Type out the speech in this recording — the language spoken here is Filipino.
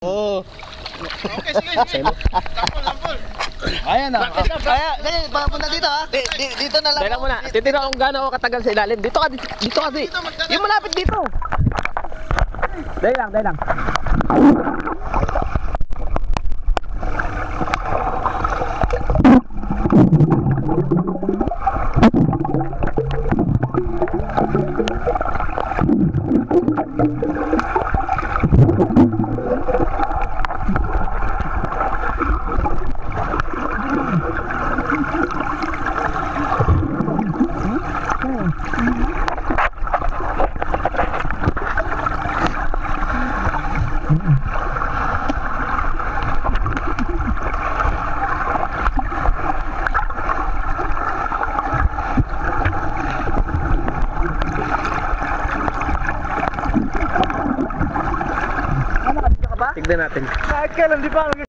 Oo. Okay, sige. Lampol. Ayan na. Kaya, papunta dito ha. Dito na lang. Teka muna, titignan ko kung gaano ako katagal sa ilalim. Dito ka, dito kasi. Yung malapit dito. Dahil lang. Tignan natin. Kahit kailan di pa